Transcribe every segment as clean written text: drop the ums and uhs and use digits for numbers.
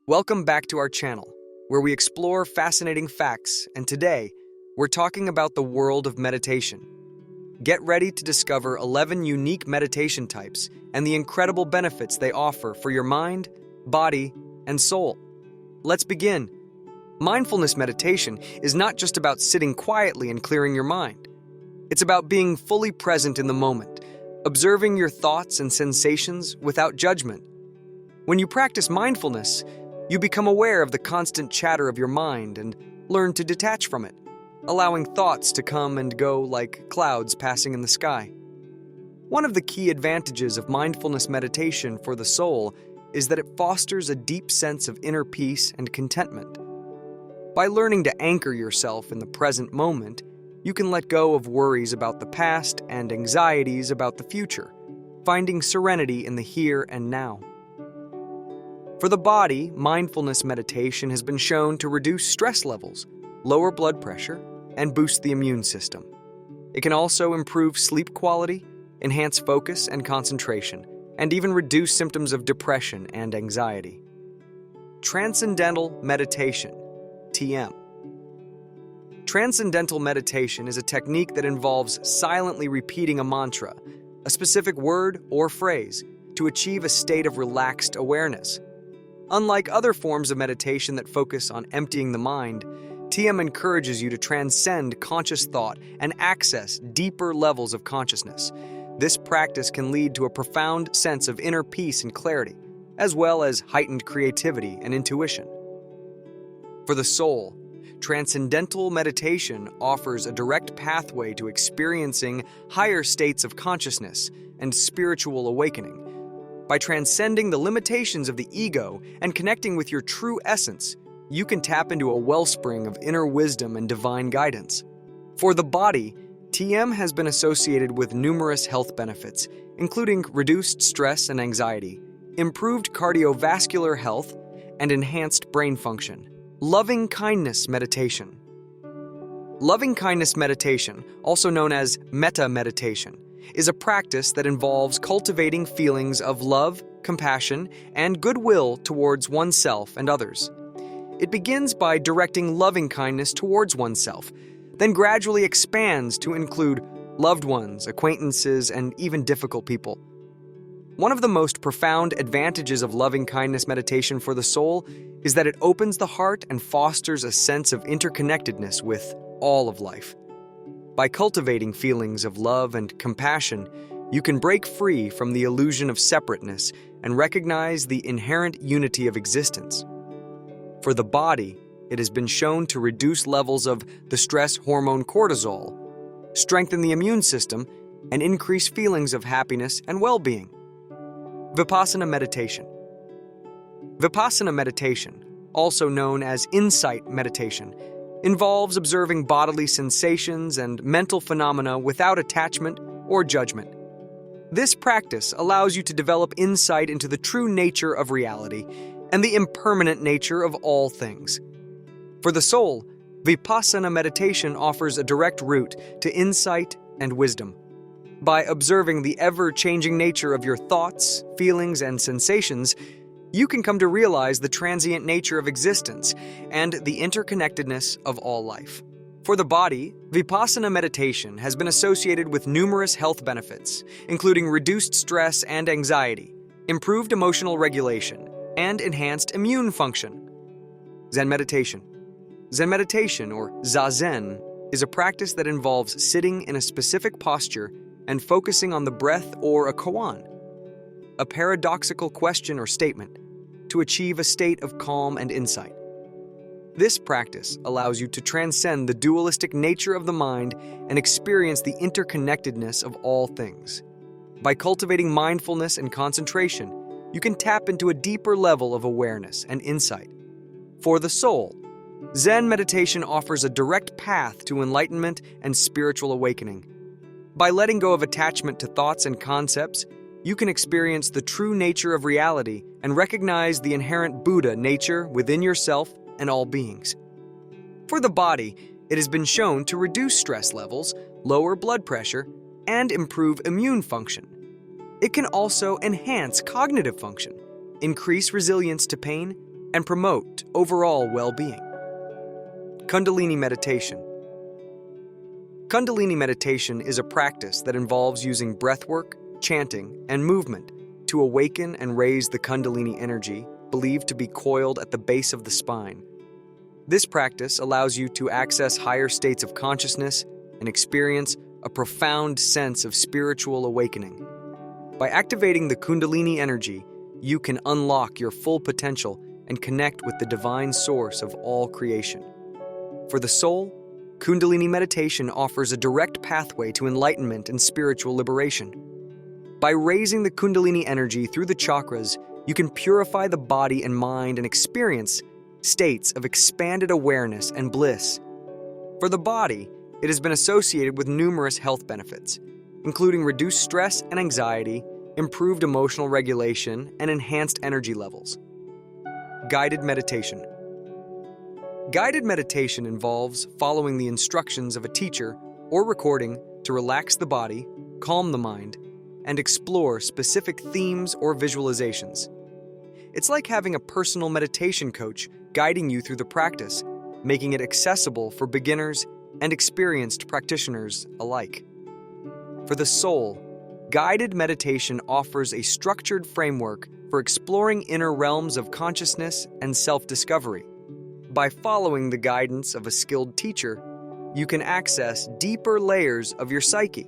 Welcome back to our channel, where we explore fascinating facts, and today, we're talking about the world of meditation. Get ready to discover 11 unique meditation types and the incredible benefits they offer for your mind, body, and soul. Let's begin. Mindfulness meditation is not just about sitting quietly and clearing your mind. It's about being fully present in the moment, observing your thoughts and sensations without judgment. When you practice mindfulness, you become aware of the constant chatter of your mind and learn to detach from it, allowing thoughts to come and go like clouds passing in the sky. One of the key advantages of mindfulness meditation for the soul is that it fosters a deep sense of inner peace and contentment. By learning to anchor yourself in the present moment, you can let go of worries about the past and anxieties about the future, finding serenity in the here and now. For the body, mindfulness meditation has been shown to reduce stress levels, lower blood pressure, and boost the immune system. It can also improve sleep quality, enhance focus and concentration, and even reduce symptoms of depression and anxiety. Transcendental Meditation, TM. Transcendental meditation is a technique that involves silently repeating a mantra, a specific word or phrase, to achieve a state of relaxed awareness. Unlike other forms of meditation that focus on emptying the mind, TM encourages you to transcend conscious thought and access deeper levels of consciousness. This practice can lead to a profound sense of inner peace and clarity, as well as heightened creativity and intuition. For the soul, Transcendental Meditation offers a direct pathway to experiencing higher states of consciousness and spiritual awakening. By transcending the limitations of the ego and connecting with your true essence, you can tap into a wellspring of inner wisdom and divine guidance. For the body, TM has been associated with numerous health benefits, including reduced stress and anxiety, improved cardiovascular health, and enhanced brain function. Loving Kindness Meditation. Loving Kindness Meditation, also known as Metta Meditation, is a practice that involves cultivating feelings of love, compassion, and goodwill towards oneself and others. It begins by directing loving kindness towards oneself, then gradually expands to include loved ones, acquaintances, and even difficult people. One of the most profound advantages of loving kindness meditation for the soul is that it opens the heart and fosters a sense of interconnectedness with all of life. By cultivating feelings of love and compassion, you can break free from the illusion of separateness and recognize the inherent unity of existence. For the body, it has been shown to reduce levels of the stress hormone cortisol, strengthen the immune system, and increase feelings of happiness and well-being. Vipassana Meditation. Vipassana Meditation, also known as insight meditation, involves observing bodily sensations and mental phenomena without attachment or judgment. This practice allows you to develop insight into the true nature of reality and the impermanent nature of all things. For the soul, Vipassana meditation offers a direct route to insight and wisdom. By observing the ever-changing nature of your thoughts, feelings, and sensations, you can come to realize the transient nature of existence and the interconnectedness of all life. For the body, Vipassana meditation has been associated with numerous health benefits, including reduced stress and anxiety, improved emotional regulation, and enhanced immune function. Zen Meditation. Zen Meditation, or Zazen, is a practice that involves sitting in a specific posture and focusing on the breath or a koan, a paradoxical question or statement, to achieve a state of calm and insight. This practice allows you to transcend the dualistic nature of the mind and experience the interconnectedness of all things. By cultivating mindfulness and concentration, you can tap into a deeper level of awareness and insight. For the soul, Zen meditation offers a direct path to enlightenment and spiritual awakening. By letting go of attachment to thoughts and concepts, you can experience the true nature of reality and recognize the inherent Buddha nature within yourself and all beings. For the body, it has been shown to reduce stress levels, lower blood pressure, and improve immune function. It can also enhance cognitive function, increase resilience to pain, and promote overall well-being. Kundalini Meditation. Kundalini Meditation is a practice that involves using breathwork, chanting, and movement to awaken and raise the Kundalini energy believed to be coiled at the base of the spine. This practice allows you to access higher states of consciousness and experience a profound sense of spiritual awakening. By activating the Kundalini energy, you can unlock your full potential and connect with the divine source of all creation. For the soul, Kundalini Meditation offers a direct pathway to enlightenment and spiritual liberation. By raising the Kundalini energy through the chakras, you can purify the body and mind and experience states of expanded awareness and bliss. For the body, it has been associated with numerous health benefits, including reduced stress and anxiety, improved emotional regulation, and enhanced energy levels. Guided meditation. Guided meditation involves following the instructions of a teacher or recording to relax the body, calm the mind, and explore specific themes or visualizations. It's like having a personal meditation coach guiding you through the practice, making it accessible for beginners and experienced practitioners alike. For the soul, guided meditation offers a structured framework for exploring inner realms of consciousness and self-discovery. By following the guidance of a skilled teacher, you can access deeper layers of your psyche,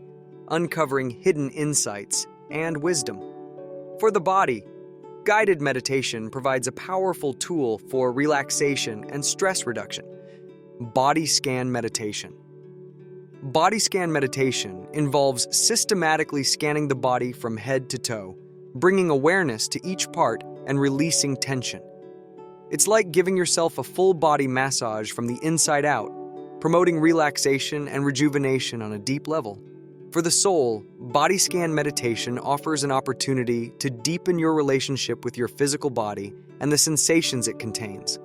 uncovering hidden insights and wisdom. For the body, guided meditation provides a powerful tool for relaxation and stress reduction. Body scan meditation. Body scan meditation involves systematically scanning the body from head to toe, bringing awareness to each part and releasing tension. It's like giving yourself a full body massage from the inside out, promoting relaxation and rejuvenation on a deep level. For the soul, body scan meditation offers an opportunity to deepen your relationship with your physical body and the sensations it contains.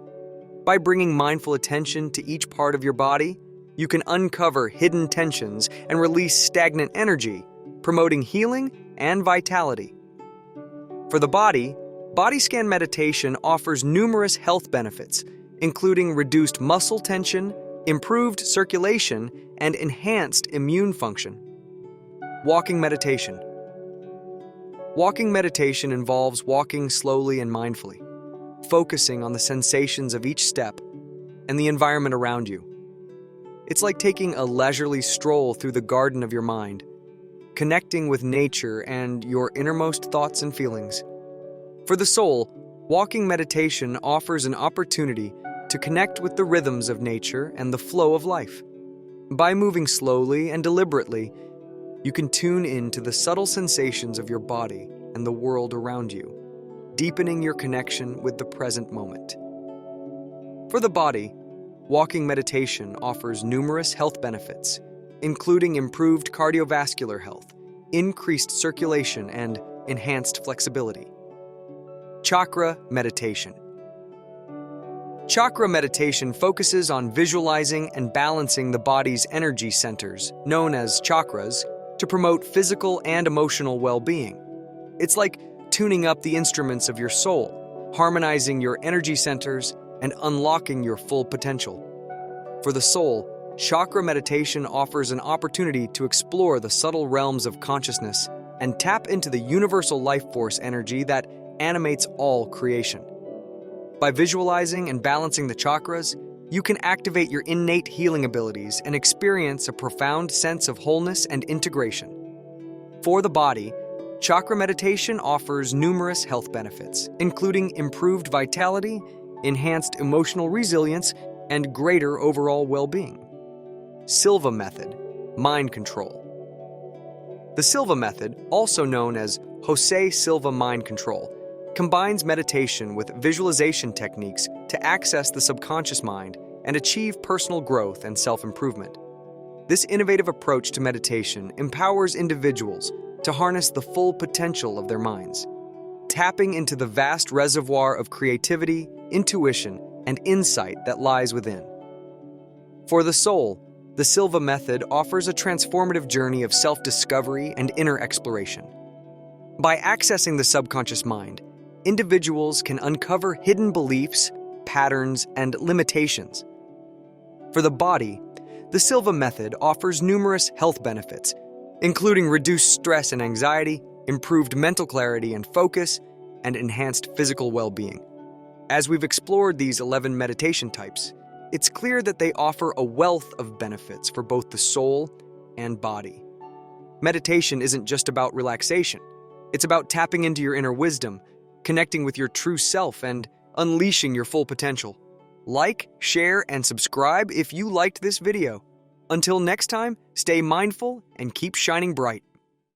By bringing mindful attention to each part of your body, you can uncover hidden tensions and release stagnant energy, promoting healing and vitality. For the body scan meditation offers numerous health benefits, including reduced muscle tension, improved circulation, and enhanced immune function. Walking meditation. Walking meditation involves walking slowly and mindfully, focusing on the sensations of each step and the environment around you. It's like taking a leisurely stroll through the garden of your mind, connecting with nature and your innermost thoughts and feelings. For the soul, walking meditation offers an opportunity to connect with the rhythms of nature and the flow of life. By moving slowly and deliberately, you can tune into the subtle sensations of your body and the world around you, deepening your connection with the present moment. For the body, walking meditation offers numerous health benefits, including improved cardiovascular health, increased circulation, and enhanced flexibility. Chakra Meditation. Chakra meditation focuses on visualizing and balancing the body's energy centers, known as chakras, to promote physical and emotional well-being. It's like tuning up the instruments of your soul, harmonizing your energy centers, and unlocking your full potential. For the soul, chakra meditation offers an opportunity to explore the subtle realms of consciousness and tap into the universal life force energy that animates all creation. By visualizing and balancing the chakras, you can activate your innate healing abilities and experience a profound sense of wholeness and integration. For the body, chakra meditation offers numerous health benefits, including improved vitality, enhanced emotional resilience, and greater overall well-being. Silva Method, mind control. The Silva Method, also known as Jose Silva Mind Control, combines meditation with visualization techniques to access the subconscious mind and achieve personal growth and self-improvement. This innovative approach to meditation empowers individuals to harness the full potential of their minds, tapping into the vast reservoir of creativity, intuition, and insight that lies within. For the soul, the Silva Method offers a transformative journey of self-discovery and inner exploration. By accessing the subconscious mind, individuals can uncover hidden beliefs, patterns, and limitations. For the body, the Silva Method offers numerous health benefits, including reduced stress and anxiety, improved mental clarity and focus, and enhanced physical well-being. As we've explored these 11 meditation types, it's clear that they offer a wealth of benefits for both the soul and body. Meditation isn't just about relaxation. It's about tapping into your inner wisdom, connecting with your true self, and unleashing your full potential. Like, share, and subscribe if you liked this video. Until next time, stay mindful and keep shining bright.